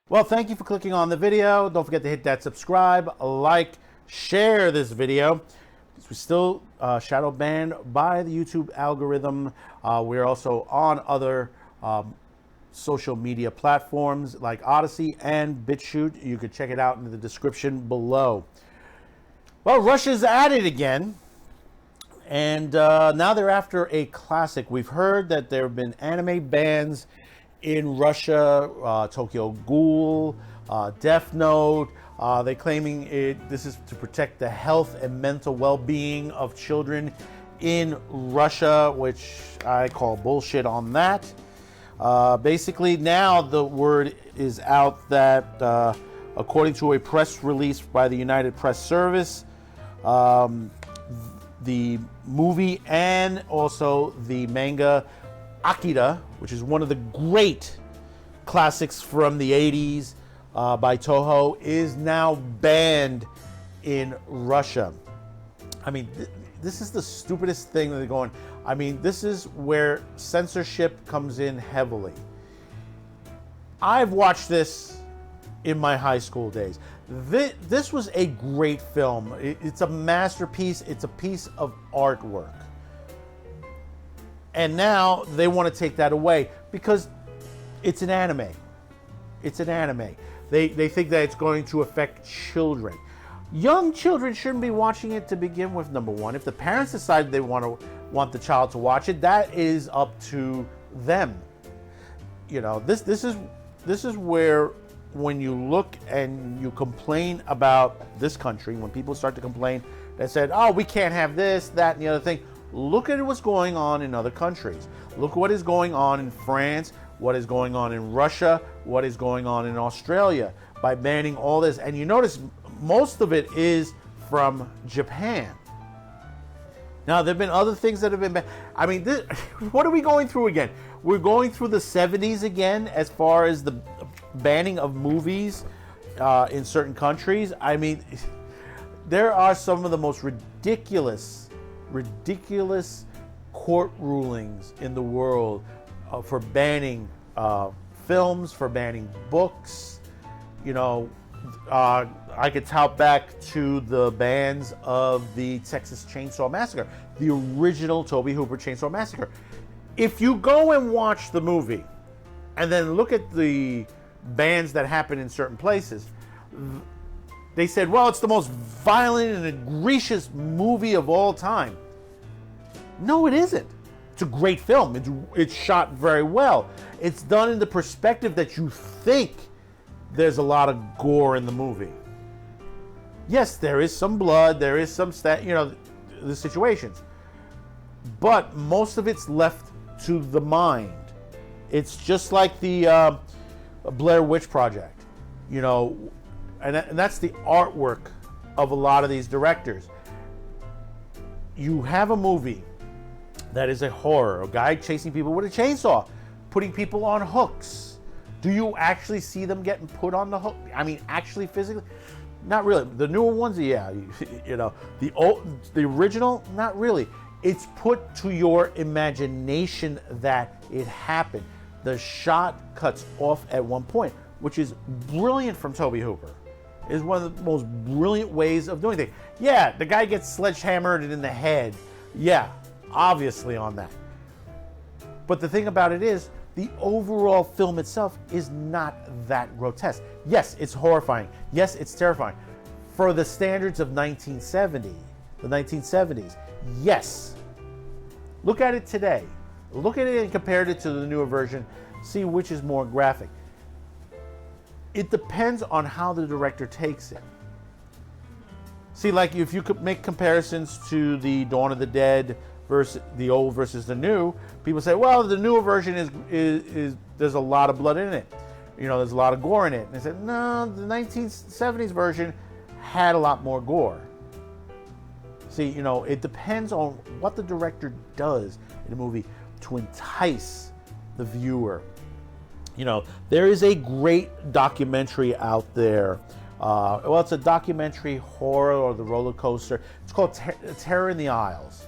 Well, thank you for clicking on the video. Don't forget to hit that subscribe, like, share this video. We're still shadow banned by the YouTube algorithm. We're also on other social media platforms like ODYSEE and BitChute. You could check it out in the description below. Well, Russia's at it again. And now they're after a classic. We've heard that there have been anime bans in Russia, Tokyo Ghoul, Death Note. They're claiming this is to protect the health and mental well-being of children in Russia, which I call bullshit on that. Basically, now the word is out that, according to a press release by the United Press Service, the movie and also the manga Akira, which is one of the great classics from the 80s by Toho, is now banned in Russia. I mean, this is the stupidest thing that they're going. I mean, this is where censorship comes in heavily. I've watched this in my high school days. This was a great film. It's a masterpiece. It's a piece of artwork. And now they want to take that away because it's an anime. It's an anime. They think that it's going to affect children. Young children shouldn't be watching it to begin with, number one. If the parents decide they want the child to watch it, that is up to them. You know, this is where when you look and you complain about this country, when people start to complain, they said, oh, we can't have this, that, and the other thing. Look at what's going on in other countries. Look what is going on in France, what is going on in Russia, what is going on in Australia by banning all this. And you notice most of it is from Japan. Now, there have been other things that have been banned. I mean, what are we going through again? We're going through the 70s again as far as the banning of movies in certain countries. I mean, there are some of the most ridiculous court rulings in the world for banning films, for banning books. You know, I could tout back to the bans of the Texas Chainsaw Massacre, the original Tobe Hooper Chainsaw Massacre. If you go and watch the movie and then look at the bans that happen in certain places, they said, well, it's the most violent and egregious movie of all time. No, it isn't. It's a great film. It's shot very well. It's done in the perspective that you think there's a lot of gore in the movie. Yes, there is some blood. There is some, the situations. But most of it's left to the mind. It's just like the Blair Witch Project, you know, and that's the artwork of a lot of these directors. You have a movie that is a horror, a guy chasing people with a chainsaw, putting people on hooks. Do you actually see them getting put on the hook? I mean, actually physically? Not really. The newer ones, yeah. You know, the original, not really. It's put to your imagination that it happened. The shot cuts off at one point, which is brilliant from Tobe Hooper. It's one of the most brilliant ways of doing things. Yeah, the guy gets sledgehammered in the head. Yeah, obviously on that. But the thing about it is, the overall film itself is not that grotesque. Yes, it's horrifying. Yes, it's terrifying. For the standards of the 1970s, yes. Look at it today. Look at it and compare it to the newer version. See which is more graphic. It depends on how the director takes it. See, like if you could make comparisons to the Dawn of the Dead versus the old versus the new, people say, well, the newer version is there's a lot of blood in it. You know, there's a lot of gore in it. And they said, no, the 1970s version had a lot more gore. obviously, you know, it depends on what the director does in a movie to entice the viewer. You know, there is a great documentary out there. Well, it's a documentary horror or the roller coaster. It's called Terror in the Aisles.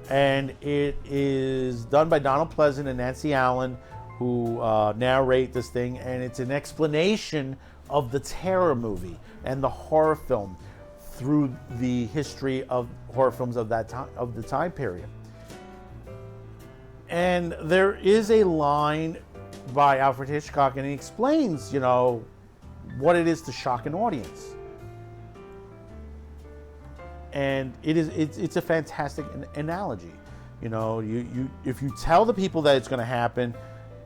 And it is done by Donald Pleasant and Nancy Allen, who narrate this thing. And it's an explanation of the terror movie and the horror film through the history of horror films of that time, of the time period. And there is a line by Alfred Hitchcock, and he explains, you know, what it is to shock an audience. And it's a fantastic analogy. You know, if you tell the people that it's going to happen,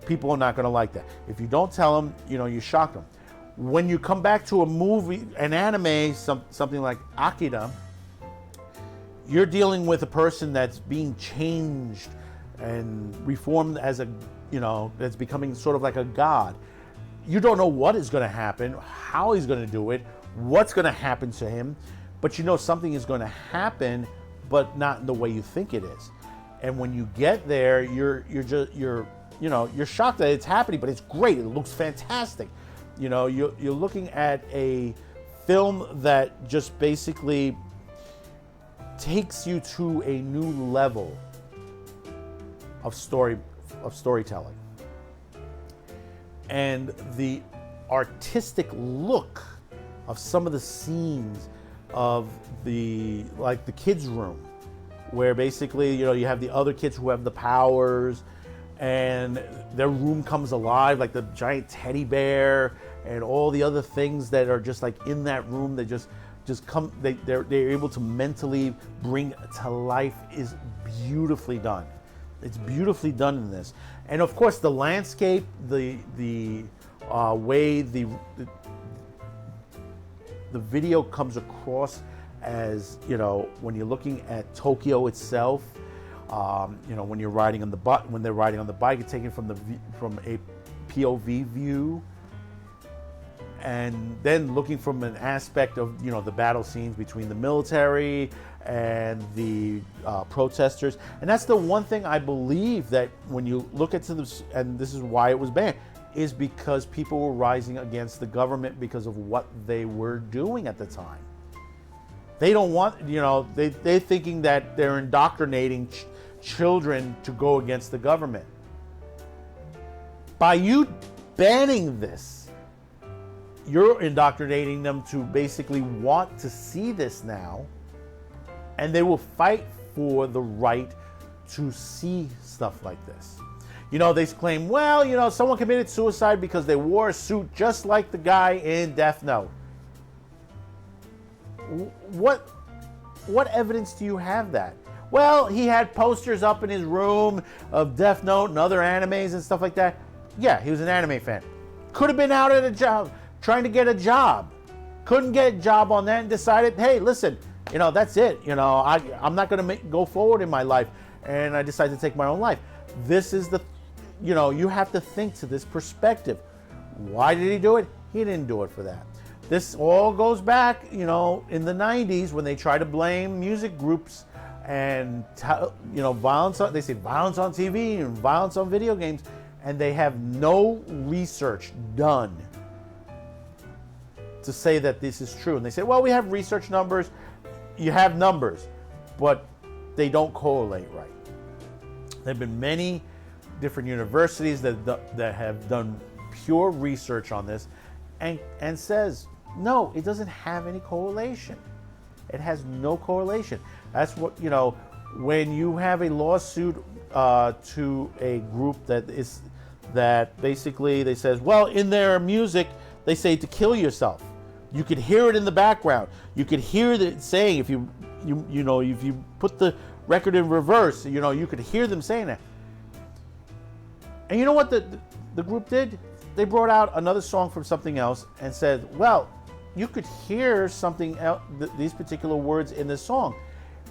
people are not going to like that. If you don't tell them, you know, you shock them. When you come back to a movie, an anime, something like Akira, you're dealing with a person that's being changed and reformed as a, you know, that's becoming sort of like a god. You don't know what is going to happen, how he's going to do it, what's going to happen to him, but you know something is going to happen, but not in the way you think it is. And when you get there, you're shocked that it's happening, but it's great. It looks fantastic. You know, you're looking at a film that just basically takes you to a new level of storytelling. And the artistic look of some of the scenes of the kids' room, where basically, you know, you have the other kids who have the powers, and their room comes alive, like the giant teddy bear and all the other things that are just like in that room that just come, they're able to mentally bring to life, is beautifully done. It's beautifully done in this. And of course the landscape, the way the video comes across, as, you know, when you're looking at Tokyo itself, you know, when you're riding on the when they're riding on the bike, it's taken from a POV view, and then looking from an aspect of, you know, the battle scenes between the military and the protesters. And that's the one thing I believe, that when you look at this, and this is why it was banned, is because people were rising against the government because of what they were doing at the time. They don't want, you know, they're thinking that they're indoctrinating children to go against the government. By you banning this, you're indoctrinating them to basically want to see this now, and they will fight for the right to see stuff like this. You know, they claim, well, you know, someone committed suicide because they wore a suit just like the guy in Death Note. What evidence do you have that? Well, he had posters up in his room of Death Note and other animes and stuff like that. Yeah, he was an anime fan. Could have been out at a job, trying to get a job. Couldn't get a job on that and decided, hey, listen, you know, that's it. You know, I'm not going to go forward in my life. And I decided to take my own life. This is the, you know, you have to think to this perspective. Why did he do it? He didn't do it for that. This all goes back, you know, in the 90s, when they try to blame music groups and, you know, violence. They say violence on TV and violence on video games, and they have no research done to say that this is true. And they say, well, we have research numbers. You have numbers, but they don't correlate right. There have been many different universities that have done pure research on this, and says, no, it doesn't have any correlation. It has no correlation. That's what, you know, when you have a lawsuit to a group that basically they says, well, in their music they say to kill yourself. You could hear it in the background. You could hear it saying, if you put the record in reverse, you know, you could hear them saying that. And you know what the group did? They brought out another song from something else and said, well, you could hear something else, these particular words in this song.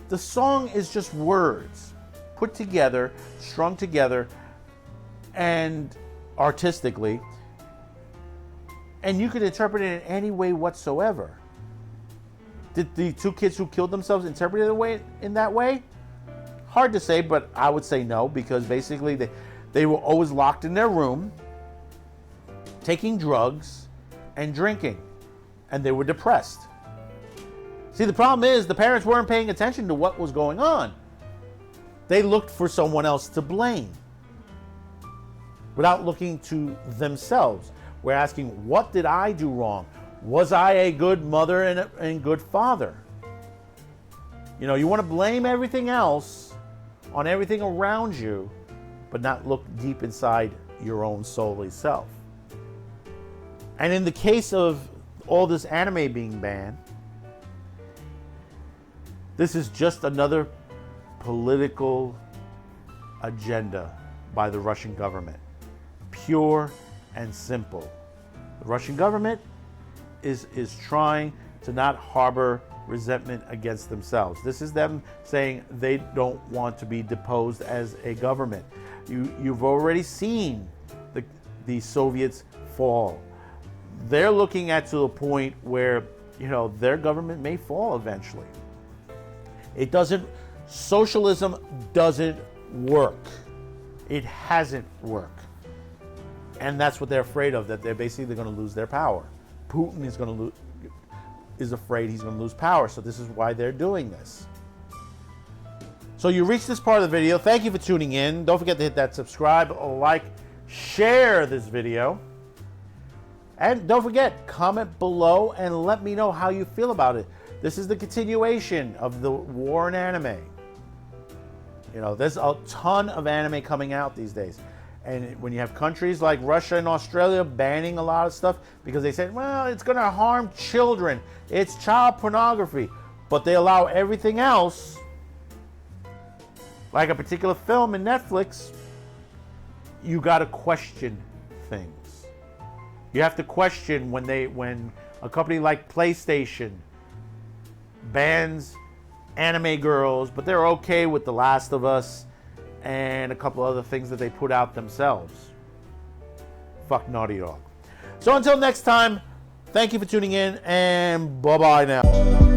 The song is just words put together, strung together, and artistically, and you could interpret it in any way whatsoever. Did the two kids who killed themselves interpret it in that way? Hard to say, but I would say no, because basically they were always locked in their room, taking drugs and drinking, and they were depressed. See, the problem is the parents weren't paying attention to what was going on. They looked for someone else to blame without looking to themselves. We're asking, what did I do wrong? Was I a good mother and good father? You know, you want to blame everything else on everything around you, but not look deep inside your own soul self. And in the case of all this anime being banned, this is just another political agenda by the Russian government. Pure and simple. The Russian government is trying to not harbor resentment against themselves. This is them saying they don't want to be deposed as a government. You've already seen the Soviets fall. They're looking at to a point where, you know, their government may fall eventually. Socialism doesn't work. It hasn't worked. And that's what they're afraid of, that they're basically going to lose their power. Putin is afraid he's going to lose power, so this is why they're doing this. So you reached this part of the video. Thank you for tuning in. Don't forget to hit that subscribe, like, share this video. And don't forget, comment below and let me know how you feel about it. This is the continuation of the war in anime. You know, there's a ton of anime coming out these days. And when you have countries like Russia and Australia banning a lot of stuff because they said, well, it's going to harm children. It's child pornography. But they allow everything else, like a particular film in Netflix, you got to question things. You have to question when a company like PlayStation bans anime girls, but they're okay with The Last of Us and a couple other things that they put out themselves. Fuck Naughty Dog. So until next time, thank you for tuning in, and bye-bye now.